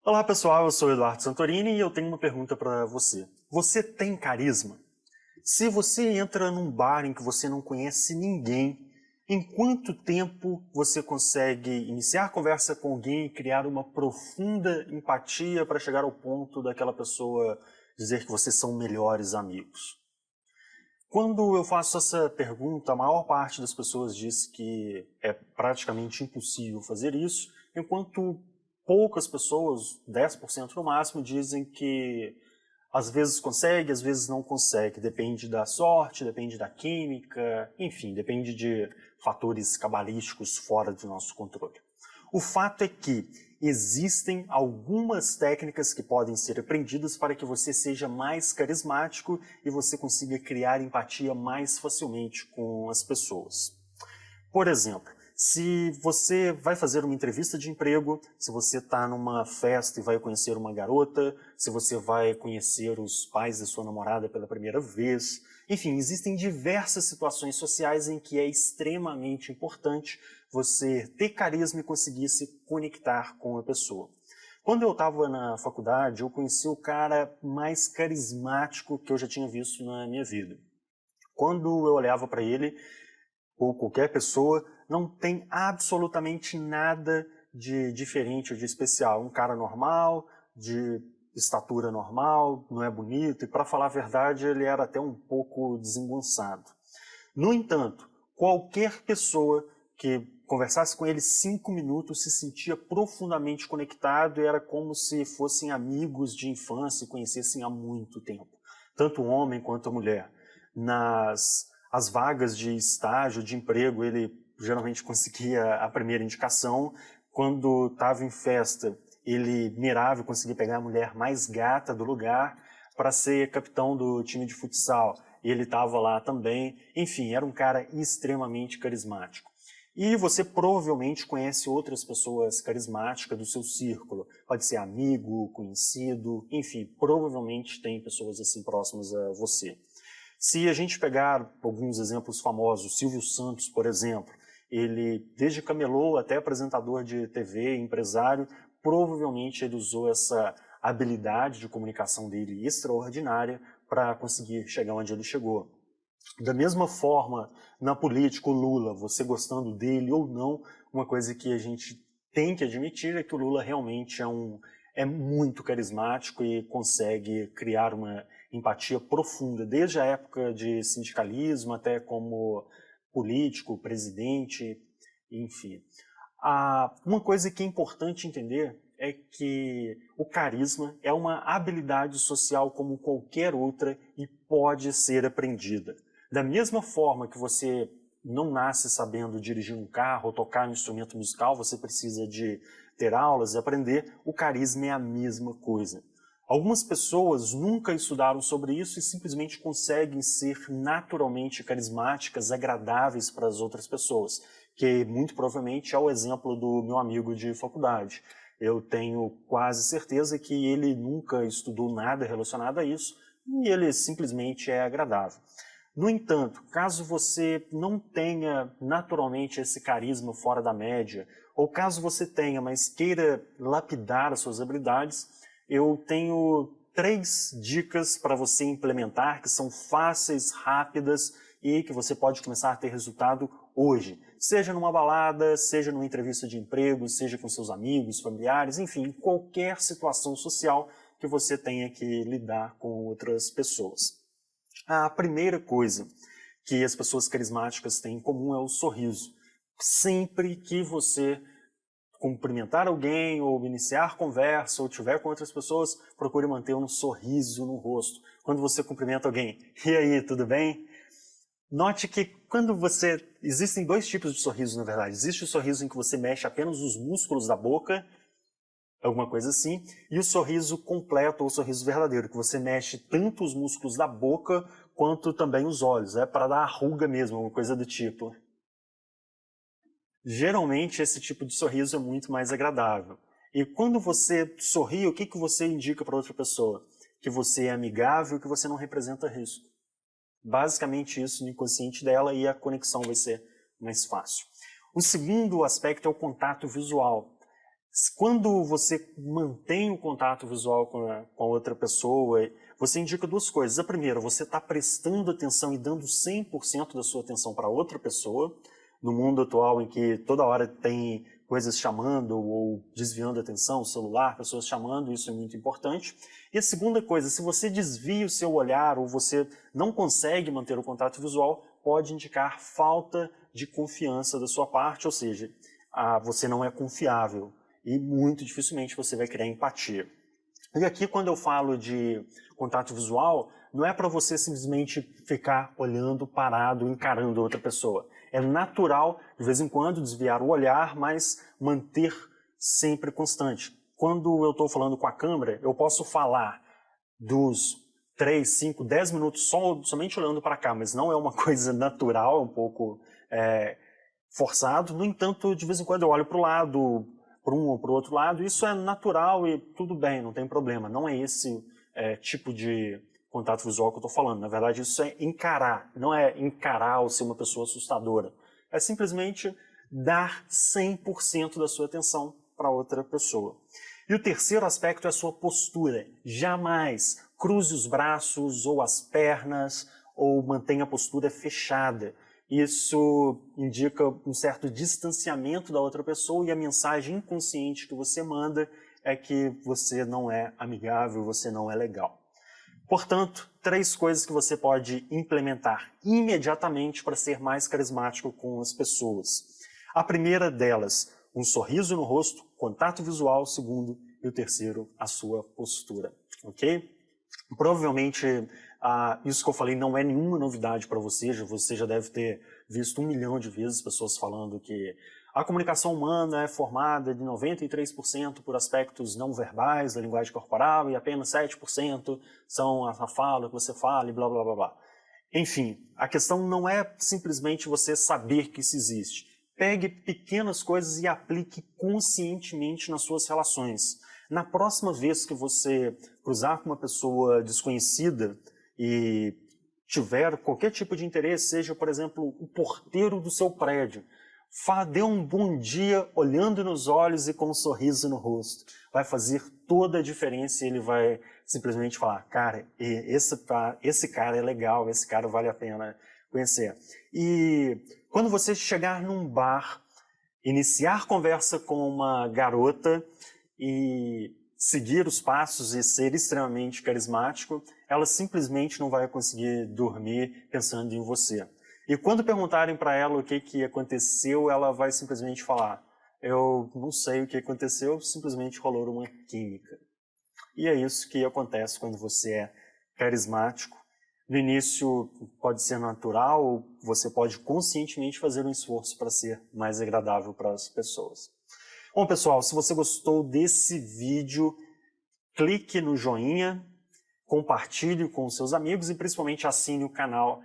Olá pessoal, eu sou o Eduardo Santorini e eu tenho uma pergunta para você. Você tem carisma? Se você entra num bar em que você não conhece ninguém, em quanto tempo você consegue iniciar conversa com alguém e criar uma profunda empatia para chegar ao ponto daquela pessoa dizer que vocês são melhores amigos? Quando eu faço essa pergunta, a maior parte das pessoas diz que é praticamente impossível fazer isso, enquanto poucas pessoas, 10% no máximo, dizem que às vezes consegue, às vezes não consegue. Depende da sorte, depende da química, enfim, depende de fatores cabalísticos fora do nosso controle. O fato é que existem algumas técnicas que podem ser aprendidas para que você seja mais carismático e você consiga criar empatia mais facilmente com as pessoas. Por exemplo, se você vai fazer uma entrevista de emprego, se você está numa festa e vai conhecer uma garota, se você vai conhecer os pais da sua namorada pela primeira vez, enfim, existem diversas situações sociais em que é extremamente importante você ter carisma e conseguir se conectar com a pessoa. Quando eu estava na faculdade, eu conheci o cara mais carismático que eu já tinha visto na minha vida. Quando eu olhava para ele, ou qualquer pessoa, não tem absolutamente nada de diferente ou de especial. Um cara normal, de estatura normal, não é bonito, e para falar a verdade, ele era até um pouco desengonçado. No entanto, qualquer pessoa que conversasse com ele 5 minutos se sentia profundamente conectado e era como se fossem amigos de infância e conhecessem há muito tempo. Tanto o homem quanto a mulher. As vagas de estágio, de emprego, ele geralmente conseguia a primeira indicação. Quando estava em festa, ele mirava e conseguia pegar a mulher mais gata do lugar para ser capitão do time de futsal. Ele estava lá também. Enfim, era um cara extremamente carismático. E você provavelmente conhece outras pessoas carismáticas do seu círculo. Pode ser amigo, conhecido, enfim, provavelmente tem pessoas assim próximas a você. Se a gente pegar alguns exemplos famosos, Silvio Santos, por exemplo, ele, desde camelô até apresentador de TV, empresário, provavelmente ele usou essa habilidade de comunicação dele extraordinária para conseguir chegar onde ele chegou. Da mesma forma, na política, o Lula, você gostando dele ou não, uma coisa que a gente tem que admitir é que o Lula realmente é muito carismático e consegue criar uma empatia profunda, desde a época de sindicalismo até como político, presidente, enfim. Uma coisa que é importante entender é que o carisma é uma habilidade social como qualquer outra e pode ser aprendida. Da mesma forma que você não nasce sabendo dirigir um carro ou tocar um instrumento musical, você precisa de ter aulas e aprender, o carisma é a mesma coisa. Algumas pessoas nunca estudaram sobre isso e simplesmente conseguem ser naturalmente carismáticas, agradáveis para as outras pessoas, que muito provavelmente é o exemplo do meu amigo de faculdade. Eu tenho quase certeza que ele nunca estudou nada relacionado a isso e ele simplesmente é agradável. No entanto, caso você não tenha naturalmente esse carisma fora da média, ou caso você tenha, mas queira lapidar as suas habilidades, eu tenho 3 dicas para você implementar, que são fáceis, rápidas e que você pode começar a ter resultado hoje. Seja numa balada, seja numa entrevista de emprego, seja com seus amigos, familiares, enfim, qualquer situação social que você tenha que lidar com outras pessoas. A primeira coisa que as pessoas carismáticas têm em comum é o sorriso. Sempre que você cumprimentar alguém ou iniciar conversa ou estiver com outras pessoas, procure manter um sorriso no rosto. Quando você cumprimenta alguém, e aí, tudo bem? Note que quando você... Existem 2 tipos de sorriso, na verdade. Existe o sorriso em que você mexe apenas os músculos da boca, alguma coisa assim, e o sorriso completo ou o sorriso verdadeiro, que você mexe tanto os músculos da boca quanto também os olhos, para dar ruga mesmo, alguma coisa do tipo. Geralmente esse tipo de sorriso é muito mais agradável. E quando você sorri, o que você indica para outra pessoa? Que você é amigável, que você não representa risco. Basicamente isso no inconsciente dela e a conexão vai ser mais fácil. O segundo aspecto é o contato visual. Quando você mantém o contato visual com a outra pessoa, você indica duas coisas. A primeira, você está prestando atenção e dando 100% da sua atenção para outra pessoa, no mundo atual em que toda hora tem coisas chamando ou desviando a atenção, celular, pessoas chamando, isso é muito importante. E a segunda coisa, se você desvia o seu olhar ou você não consegue manter o contato visual, pode indicar falta de confiança da sua parte, ou seja, você não é confiável e muito dificilmente você vai criar empatia. E aqui, quando eu falo de contato visual, não é para você simplesmente ficar olhando, parado, encarando outra pessoa. É natural, de vez em quando, desviar o olhar, mas manter sempre constante. Quando eu estou falando com a câmera, eu posso falar dos 3, 5, 10 minutos somente olhando para cá, mas não é uma coisa natural, é um pouco forçado. No entanto, de vez em quando eu olho para o lado, para um ou para o outro lado, isso é natural e tudo bem, não tem problema. Não é esse tipo de contato visual que eu estou falando. Na verdade, isso é encarar, não é encarar ou ser uma pessoa assustadora. É simplesmente dar 100% da sua atenção para outra pessoa. E o terceiro aspecto é a sua postura. Jamais cruze os braços ou as pernas ou mantenha a postura fechada. Isso indica um certo distanciamento da outra pessoa e a mensagem inconsciente que você manda é que você não é amigável, você não é legal. Portanto, 3 coisas que você pode implementar imediatamente para ser mais carismático com as pessoas. A primeira delas, um sorriso no rosto, contato visual, segundo, e o terceiro, a sua postura, ok? Provavelmente, isso que eu falei não é nenhuma novidade para você já deve ter visto 1 milhão de vezes pessoas falando que a comunicação humana é formada de 93% por aspectos não verbais da linguagem corporal e apenas 7% são a fala que você fala e blá blá blá blá. Enfim, a questão não é simplesmente você saber que isso existe. Pegue pequenas coisas e aplique conscientemente nas suas relações. Na próxima vez que você cruzar com uma pessoa desconhecida e tiver qualquer tipo de interesse, seja, por exemplo, o porteiro do seu prédio, dê um bom dia olhando nos olhos e com um sorriso no rosto. Vai fazer toda a diferença e ele vai simplesmente falar, cara, esse cara é legal, esse cara vale a pena conhecer. E quando você chegar num bar, iniciar conversa com uma garota e seguir os passos e ser extremamente carismático, ela simplesmente não vai conseguir dormir pensando em você. E quando perguntarem para ela o que aconteceu, ela vai simplesmente falar, eu não sei o que aconteceu, simplesmente rolou uma química. E é isso que acontece quando você é carismático. No início pode ser natural, ou você pode conscientemente fazer um esforço para ser mais agradável para as pessoas. Bom, pessoal, se você gostou desse vídeo, clique no joinha, compartilhe com seus amigos e principalmente assine o canal.